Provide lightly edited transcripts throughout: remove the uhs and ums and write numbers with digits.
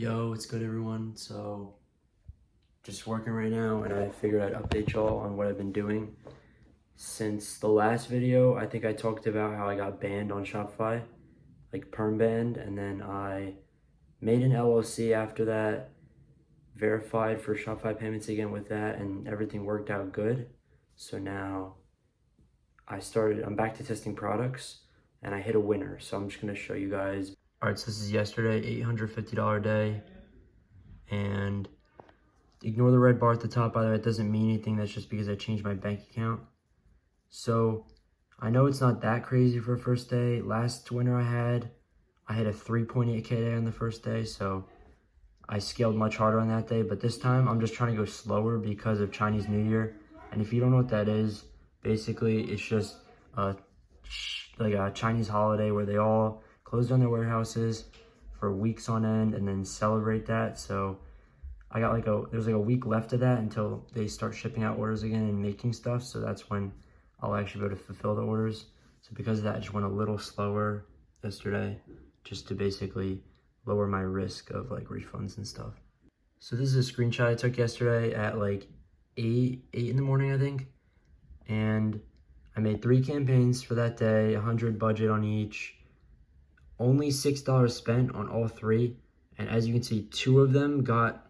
Yo, what's good everyone? So, just working right now and I figured I'd update y'all on what I've been doing. Since the last video, I think I talked about how I got banned on Shopify, like perm banned, and then I made an LLC after that, verified for Shopify payments again with that, and everything worked out good. So now I'm back to testing products and I hit a winner. So I'm just gonna show you guys. All right, so this is yesterday, $850 day, and ignore the red bar at the top, by the way. It doesn't mean anything. That's just because I changed my bank account. So I know it's not that crazy for a first day. Last winter I had a 3.8K day on the first day. So I scaled much harder on that day. But this time I'm just trying to go slower because of Chinese New Year. And if you don't know what that is, basically it's just like a Chinese holiday where they all close down their warehouses for weeks on end and then celebrate that. So I got there's like a week left of that until they start shipping out orders again and making stuff. So that's when I'll actually be able to fulfill the orders. So because of that, I just went a little slower yesterday just to basically lower my risk of like refunds and stuff. So this is a screenshot I took yesterday at like 8 in the morning, I think. And I made 3 campaigns for that day, 100 budget on each. Only $6 spent on all 3. And as you can see, 2 of them got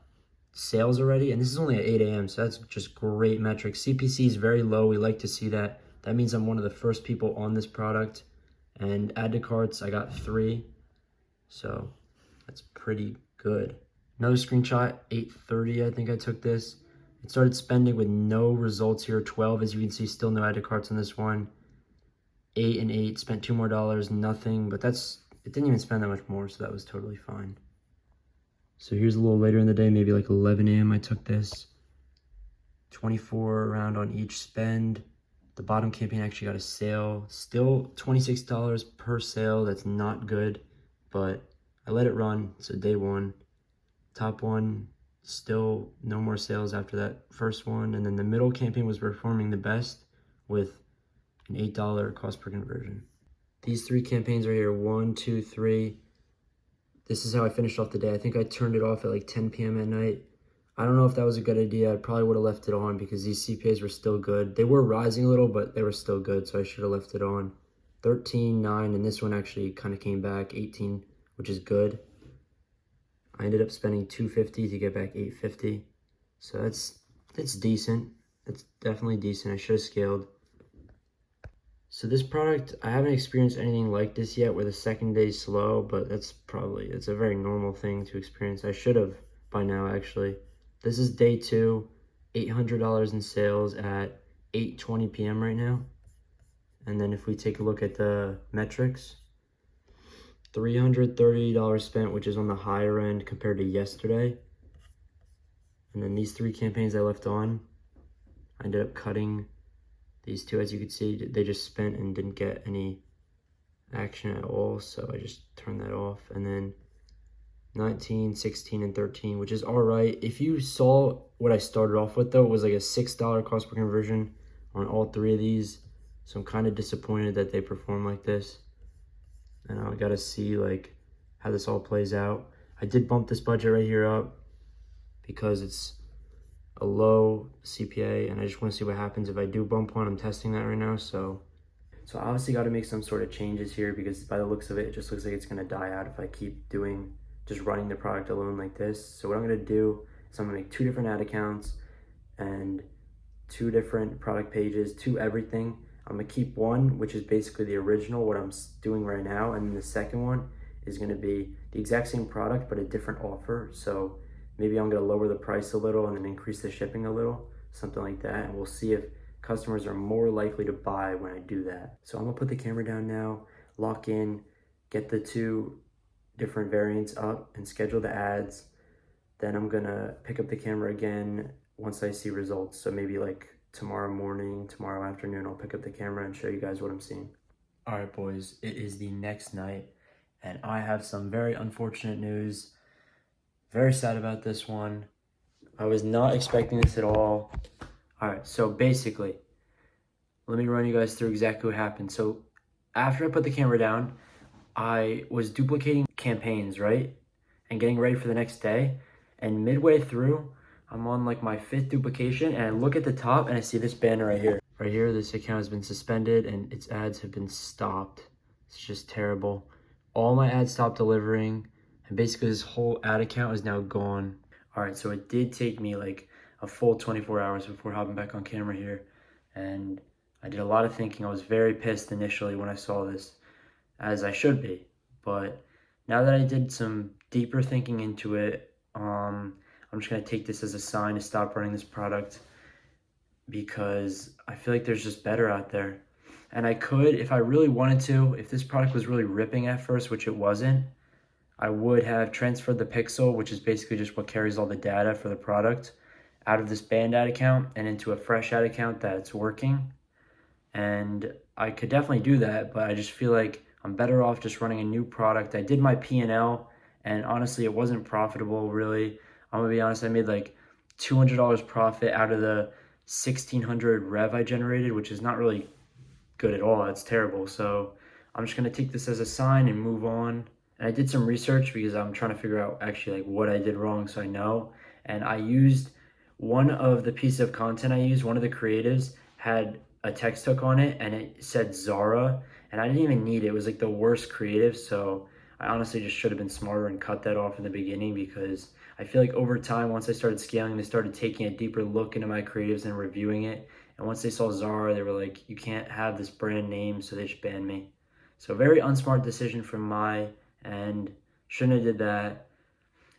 sales already, and this is only at 8 a.m. so that's just great metrics. CPC is very low. We like to see that. That means I'm one of the first people on this product. And add to carts, I got 3, so that's pretty good. Another screenshot, 8:30 I think I took this. It started spending with no results here. 12, as you can see, still no add to carts on this one. 8 and 8, spent $2 more, nothing, but it didn't even spend that much more, so that was totally fine. So here's a little later in the day, maybe like 11 a.m. I took this. 24 around on each spend. The bottom campaign actually got a sale. Still $26 per sale. That's not good, but I let it run. So day 1. Top one, still no more sales after that first one. And then the middle campaign was performing the best with an $8 cost per conversion. These 3 campaigns right here, 1, 2, 3. This is how I finished off the day. I think I turned it off at like 10 p.m. at night. I don't know if that was a good idea. I probably would have left it on because these CPAs were still good. They were rising a little, but they were still good, so I should have left it on. 13, 9, and this one actually kind of came back, 18, which is good. I ended up spending $250 to get back $850. So that's decent. That's definitely decent. I should have scaled. So this product, I haven't experienced anything like this yet where the second day is slow, but it's a very normal thing to experience. I should have by now, actually. This is day 2, $800 in sales at 8:20 p.m. right now. And then if we take a look at the metrics, $330 spent, which is on the higher end compared to yesterday. And then these 3 campaigns I left on, I ended up cutting these 2. As you can see, they just spent and didn't get any action at all, so I just turned that off. And then 19, 16, and 13, which is all right. If you saw what I started off with, though, it was like a $6 cost per conversion on all 3 of these. So I'm kind of disappointed that they perform like this. And I got to see like how this all plays out. I did bump this budget right here up because it's a low CPA, and I just want to see what happens if I do bump one. I'm testing that right now, so I obviously got to make some sort of changes here because by the looks of it, it just looks like it's going to die out if I keep just running the product alone like this. So what I'm going to do is I'm going to make 2 different ad accounts and 2 different product pages, 2 everything. I'm going to keep one, which is basically the original, what I'm doing right now, and then the second one is going to be the exact same product but a different offer. So maybe I'm going to lower the price a little and then increase the shipping a little, something like that, and we'll see if customers are more likely to buy when I do that. So I'm going to put the camera down now, lock in, get the 2 different variants up, and schedule the ads. Then I'm going to pick up the camera again once I see results. So maybe like tomorrow morning, tomorrow afternoon, I'll pick up the camera and show you guys what I'm seeing. All right, boys, it is the next night, and I have some very unfortunate news. Very sad about this one. I was not expecting this at all. All right, so basically, let me run you guys through exactly what happened. So after I put the camera down, I was duplicating campaigns, right? and getting ready for the next day. And midway through, I'm on like my 5th duplication, and I look at the top and I see this banner right here. Right here, this account has been suspended and its ads have been stopped. It's just terrible. All my ads stopped delivering, and basically this whole ad account is now gone. All right, so it did take me like a full 24 hours before hopping back on camera here, and I did a lot of thinking. I was very pissed initially when I saw this, as I should be, but now that I did some deeper thinking into it, I'm just gonna take this as a sign to stop running this product, because I feel like there's just better out there. And I could, if I really wanted to, if this product was really ripping at first, which it wasn't, I would have transferred the pixel, which is basically just what carries all the data for the product, out of this banned ad account and into a fresh ad account that's working. And I could definitely do that, but I just feel like I'm better off just running a new product. I did my P&L, and honestly, it wasn't profitable, really. I'm gonna be honest, I made like $200 profit out of the 1,600 rev I generated, which is not really good at all. It's terrible. So I'm just gonna take this as a sign and move on. And I did some research because I'm trying to figure out actually like what I did wrong so I know. And I used one of the pieces of content I used, one of the creatives had a text hook on it and it said Zara, and I didn't even need it. It was like the worst creative, so I honestly just should have been smarter and cut that off in the beginning, because I feel like over time, once I started scaling, they started taking a deeper look into my creatives and reviewing it. And once they saw Zara, they were like, you can't have this brand name, so they just banned me. So very unsmart decision from my end. Shouldn't have did that.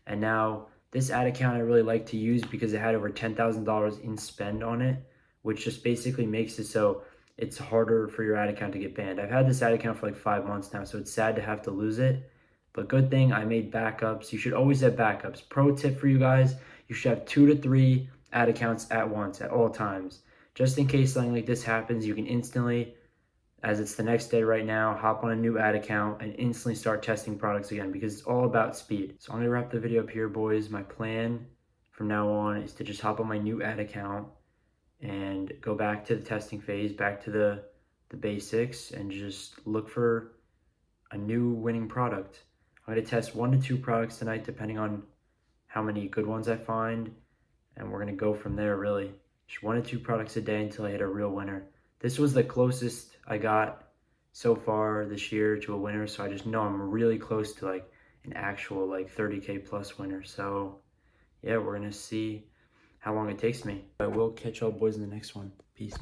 And now this ad account I really like to use because it had over $10,000 in spend on it, which just basically makes it so it's harder for your ad account to get banned. I've had this ad account for like 5 months now, so it's sad to have to lose it. But good thing I made backups. You should always have backups. Pro tip for you guys, you should have 2 to 3 ad accounts at once, at all times. Just in case something like this happens, you can instantly, as it's the next day right now, hop on a new ad account and instantly start testing products again, because it's all about speed. So I'm gonna wrap the video up here, boys. My plan from now on is to just hop on my new ad account and go back to the testing phase, back to the basics, and just look for a new winning product. I'm gonna test 1 to 2 products tonight, depending on how many good ones I find, and we're gonna go from there, really. Just 1 to 2 products a day until I hit a real winner. This was the closest I got so far this year to a winner, so I just know I'm really close to like an actual like 30K plus winner. So yeah, we're gonna see how long it takes me. I will catch y'all boys in the next one. Peace.